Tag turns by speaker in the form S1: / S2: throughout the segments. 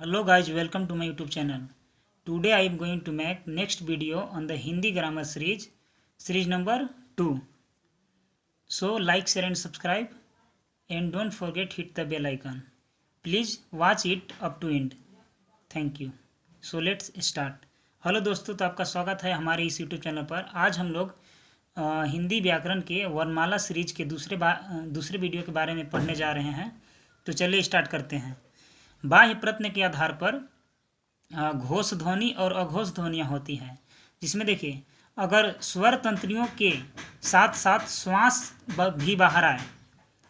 S1: Hello guys, welcome to my YouTube channel. Today I am going to make next video on the Hindi grammar series number 2. So like, share and subscribe and don't forget hit the bell icon. Please watch it up to end. Thank you. So let's start. Hello दोस्तों, तो आपका स्वागत है हमारे इस YouTube channel पर। आज हम लोग हिंदी व्याकरण के वर्णमाला सीरीज के दूसरे वीडियो के बारे में पढ़ने जा रहे हैं। तो चलिए स्टार्ट करते हैं। बाह्य प्रत्यय के आधार पर घोष ध्वनि और अघोष ध्वनियाँ होती हैं, जिसमें देखिए अगर स्वर तंत्रियों के साथ साथ श्वास भी बाहर आए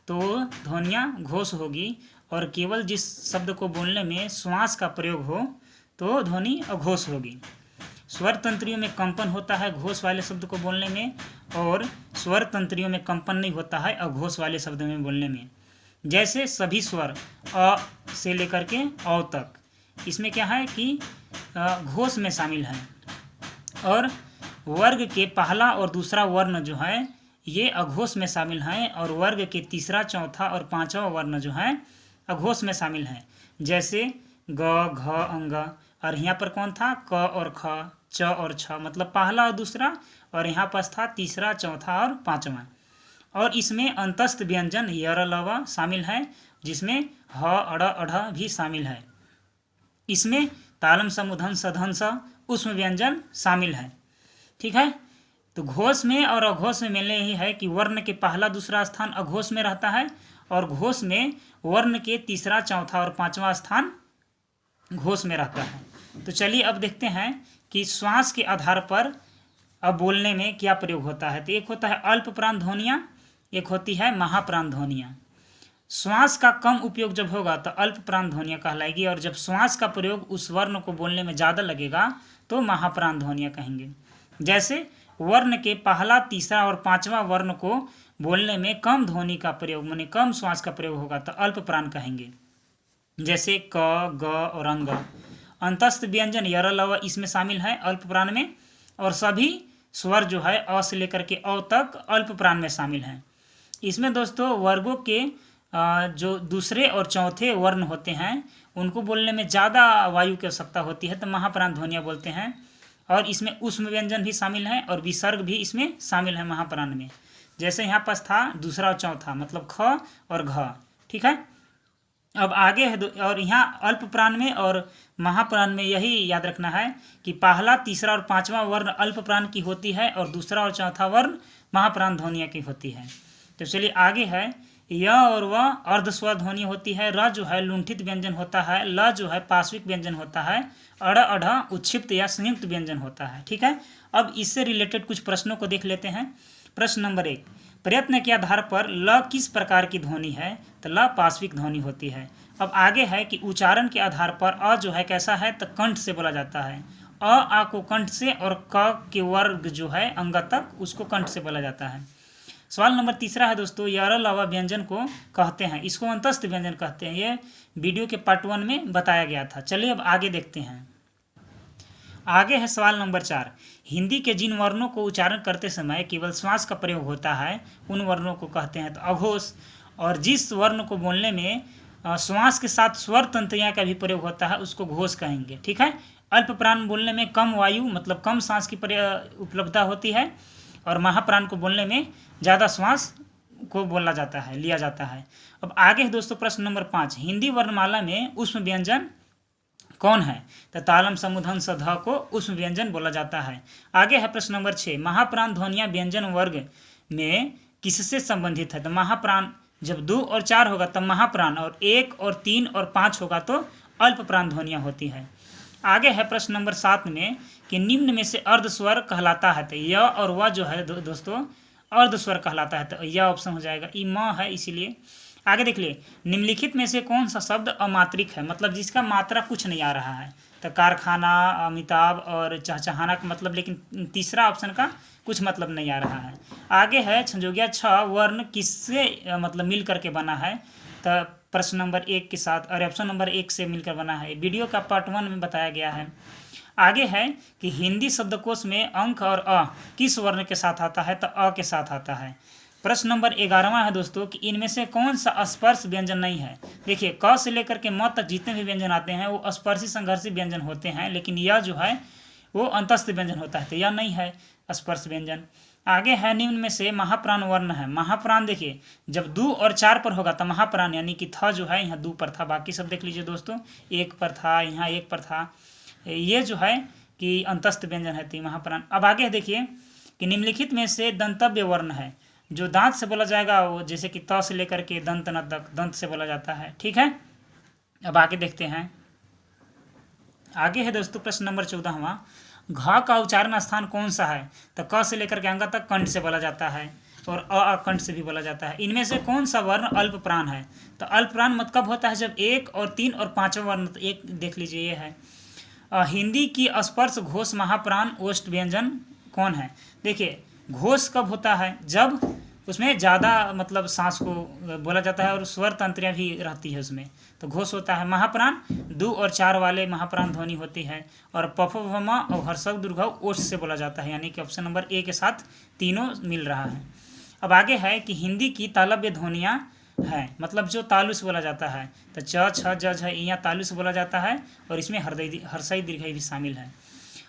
S1: तो ध्वनियाँ घोष होगी, और केवल जिस शब्द को बोलने में श्वास का प्रयोग हो तो ध्वनि अघोष होगी। स्वर तंत्रियों में कंपन होता है घोष वाले शब्द को बोलने में, और स्वर तंत्रियों में कंपन नहीं होता है अघोष वाले शब्द में बोलने में। जैसे सभी स्वर अ से लेकर के औ तक, इसमें क्या है कि घोष में शामिल है, और वर्ग के पहला और दूसरा वर्ण जो है ये अघोष में शामिल हैं, और वर्ग के तीसरा, चौथा और पांचवा वर्ण जो है अघोष में शामिल हैं। जैसे ग, घ, अंग, और यहाँ पर कौन था क और ख, च और छ, मतलब पहला और दूसरा, और यहाँ पर था तीसरा, चौथा और पांचवा। और इसमें अंतस्थ व्यंजन यर, लव शामिल है, जिसमें ह, अड़, अढ़ भी शामिल है। इसमें तालम, समुधन, सधन, स उष्म व्यंजन शामिल है। ठीक है, तो घोष में और अघोष में मिलने ही है कि वर्ण के पहला दूसरा स्थान अघोष में रहता है, और घोष में वर्ण के तीसरा, चौथा और पांचवा स्थान घोष में रहता है। तो चलिए अब देखते हैं कि श्वास के आधार पर अब बोलने में क्या प्रयोग होता है। तो एक होता है अल्प प्राण ध्वनियाँ, एक होती है महाप्राण ध्वनियाँ। श्वास का कम उपयोग जब होगा तो अल्प प्राण ध्वनियाँ कहलाएगी, और जब श्वास का प्रयोग उस वर्ण को बोलने में ज़्यादा लगेगा तो महाप्राण ध्वनियाँ कहेंगे। जैसे वर्ण के पहला, तीसरा और पांचवा वर्ण को बोलने में कम ध्वनि का प्रयोग, माने कम श्वास का प्रयोग होगा तो अल्प प्राण कहेंगे। जैसे क, ग और अंग। अंतस्थ व्यंजन यर, लव इसमें शामिल है अल्प प्राण में, और सभी स्वर जो है अ से लेकर के औ तक अल्प प्राण में शामिल हैं। इसमें दोस्तों वर्गों के जो दूसरे और चौथे वर्ण होते हैं उनको बोलने में ज़्यादा वायु की आवश्यकता होती है, तो महाप्राण ध्वनियाँ बोलते हैं। और इसमें ऊष्म व्यंजन भी शामिल है और विसर्ग भी इसमें शामिल है महाप्राण में। जैसे यहाँ पास था दूसरा और चौथा, मतलब ख और घ। ठीक है, अब आगे है और यहाँ अल्प प्राण में और महाप्राण में यही याद रखना है कि पहला, तीसरा और पांचवा वर्ण अल्प प्राण की होती है, और दूसरा और चौथा वर्ण महाप्राण ध्वनिया की होती है। तो चलिए आगे है य और व अर्धस्वर ध्वनि होती है, र जो है लुंठित व्यंजन होता है, ल जो है पार्श्विक व्यंजन होता है, अड़, अढ़ उच्छिप्त या संयुक्त व्यंजन होता है। ठीक है, अब इससे रिलेटेड कुछ प्रश्नों को देख लेते हैं। प्रश्न नंबर 1, प्रयत्न के आधार पर ल किस प्रकार की ध्वनि है? तो ल पार्श्विक ध्वनि होती है। अब आगे है कि उच्चारण के आधार पर अ जो है कैसा है, तो कंठ से बोला जाता है। आ को कंठ से, और क के वर्ग जो है अंग तक उसको कंठ से बोला जाता है। सवाल नंबर 3 है दोस्तों, यर, लव व्यंजन को कहते हैं, इसको अंतस्थ व्यंजन कहते हैं। ये वीडियो के पार्ट 1 में बताया गया था। चलिए अब आगे देखते हैं। आगे है सवाल नंबर 4, हिंदी के जिन वर्णों को उच्चारण करते समय केवल श्वास का प्रयोग होता है उन वर्णों को कहते हैं तो अघोष, और जिस वर्ण को बोलने में श्वास के साथ स्वर तंत्रियाँ का भी प्रयोग होता है उसको घोष कहेंगे। ठीक है, अल्प प्राण बोलने में कम वायु मतलब कम सांस की उपलब्धता होती है, और महाप्राण को बोलने में ज़्यादा श्वास को बोला जाता है, लिया जाता है। अब आगे है दोस्तों प्रश्न नंबर 5, हिंदी वर्णमाला में ऊष्म व्यंजन कौन है? तो तालम, समुधन, सध को ऊष्म व्यंजन बोला जाता है। आगे है प्रश्न नंबर 6, महाप्राण ध्वनियाँ व्यंजन वर्ग में किससे संबंधित है? तो महाप्राण जब 2 और 4 होगा तब महाप्राण, और 1 और 3 और 5 होगा तो अल्प प्राण ध्वनियाँ होती है। आगे है प्रश्न नंबर 7 में कि निम्न में से अर्धस्वर कहलाता है, तो य और व जो है दोस्तों अर्धस्वर कहलाता है, तो यह ऑप्शन हो जाएगा। ई म है इसीलिए। आगे देख लिए, निम्नलिखित में से कौन सा शब्द अमात्रिक है, मतलब जिसका मात्रा कुछ नहीं आ रहा है? तो कारखाना, अमिताभ और चहचहाना का मतलब, लेकिन तीसरा ऑप्शन का कुछ मतलब नहीं आ रहा है। आगे है संयोगिया छ वर्ण किससे मतलब मिल करके बना है? तो प्रश्न नंबर 1 के साथ, और ऑप्शन नंबर 1 से मिलकर बना है। वीडियो का पार्ट 1 में बताया गया है। आगे है कि हिंदी शब्दकोश में अंक और अ किस वर्ण के साथ आता है? तो अ के साथ आता है। प्रश्न नंबर 11वां है दोस्तों कि इनमें से कौन सा स्पर्श व्यंजन नहीं है। देखिए क से लेकर के म तक जितने भी व्यंजन आते हैं वो स्पर्शी संघर्षी व्यंजन होते हैं, लेकिन यह जो है वो अंतस्थ व्यंजन होता है, तो यह नहीं है स्पर्श व्यंजन। आगे है निम्न में से महाप्राण वर्ण है। महाप्राण देखिए जब 2 और 4 पर होगा तो महाप्राण यानी कि था जो है यहाँ 2 पर था, बाकी सब देख लीजिए दोस्तों 1 पर था, यहाँ 1 पर था, ये जो है कि अंतस्थ व्यंजन है, तो महाप्राण। अब आगे देखिए कि निम्नलिखित में से दंतव्य वर्ण है, जो दांत से बोला जाएगा वो जैसे कि त से लेकर के दंत न तक दंत से बोला जाता है, ठीक है। अब आगे देखते हैं, आगे है दोस्तों प्रश्न नंबर 14वां, घ का उच्चारण स्थान कौन सा है। तो क से लेकर के अंग तक कंठ से बोला जाता है और कंठ से भी बोला जाता है। इनमें से कौन सा वर्ण अल्प प्राण है। तो अल्प प्राण मतलब होता है जब 1 और 3 और 5वां वर्ण, तो एक देख लीजिए ये है। हिंदी की स्पर्श घोष महाप्राण ओष्ठ व्यंजन कौन है। देखिए घोष कब होता है, जब उसमें ज़्यादा मतलब सांस को बोला जाता है और स्वर तंत्रियाँ भी रहती है उसमें, तो घोष होता है। महाप्राण 2 और 4 वाले महाप्राण ध्वनि होती है और पफ भमा और हर्षक दुर्घव ओष्ठ से बोला जाता है, यानी कि ऑप्शन नंबर ए के साथ तीनों मिल रहा है। अब आगे है कि हिंदी की तालव्य ध्वनियाँ है, मतलब जो तालु से बोला जाता है, तो च छ ज झ यहाँ तालु से बोला जाता है और इसमें हर्षई दीर्घई भी शामिल है।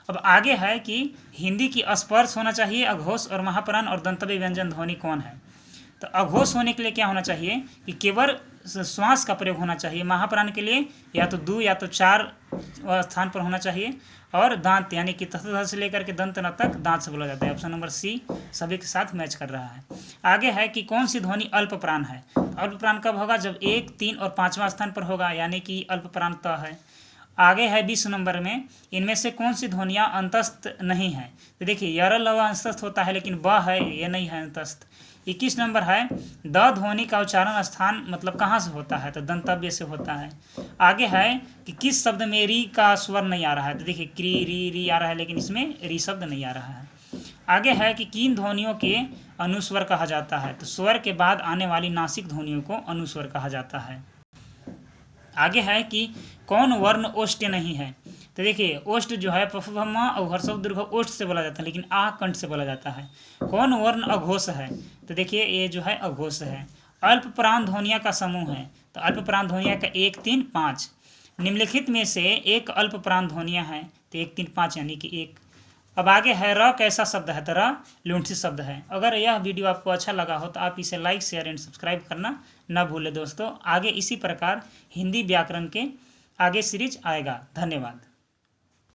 S1: अब आगे है कि हिंदी की स्पर्श होना चाहिए अघोष और महाप्राण और दंतव्य व्यंजन ध्वनि कौन है। तो अघोष होने के लिए क्या होना चाहिए कि केवल श्वास का प्रयोग होना चाहिए। महाप्राण के लिए या तो 2 या तो 4 स्थान पर होना चाहिए और दांत यानी कि तथ से लेकर के दंत न तक दांत से बोला जाता है। ऑप्शन नंबर सी सभी के साथ मैच कर रहा है। आगे है कि कौन सी ध्वनि अल्प प्राण है। अल्प प्राण कब होगा, जब 1, 3 और 5वां स्थान पर होगा, यानी कि अल्प प्राण त है। आगे है 20 नंबर में, इनमें से कौन सी ध्वनियाँ अंतस्थ नहीं है। तो देखिए यर लव अंतस्थ होता है लेकिन ब है, ये नहीं है अंतस्थ। 21 नंबर है द ध्वनि का उच्चारण स्थान मतलब कहाँ से होता है, तो दंतव्य से होता है। आगे है कि किस शब्द में री का स्वर नहीं आ रहा है। तो देखिए क्री री आ रहा है लेकिन इसमें री शब्द नहीं आ रहा है। आगे है कि किन ध्वनियों के अनुस्वर कहा जाता है। तो स्वर के बाद आने वाली नासिक ध्वनियों को अनुस्वर कहा जाता है। आगे है कि कौन वर्ण ओष्ठ नहीं है। तो देखिए ओष्ठ जो है पफभमा और हर्षव दीर्घ ओष्ठ से बोला जाता है, लेकिन आ कंठ से बोला जाता है। कौन वर्ण अघोष है। तो देखिए ये जो है अघोष है। अल्प प्राण ध्वनिया का समूह है। तो अल्प प्राण ध्वनिया का 1, 3, 5। निम्नलिखित में से एक अल्प प्राण ध्वनियाँ हैं, तो 1, 3, 5 यानी कि 1। अब आगे है र कैसा शब्द है। तो र लुंठी शब्द है। अगर यह वीडियो आपको अच्छा लगा हो तो आप इसे लाइक शेयर एंड सब्सक्राइब करना न भूलें दोस्तों। आगे इसी प्रकार हिंदी व्याकरण के आगे सीरीज आएगा। धन्यवाद।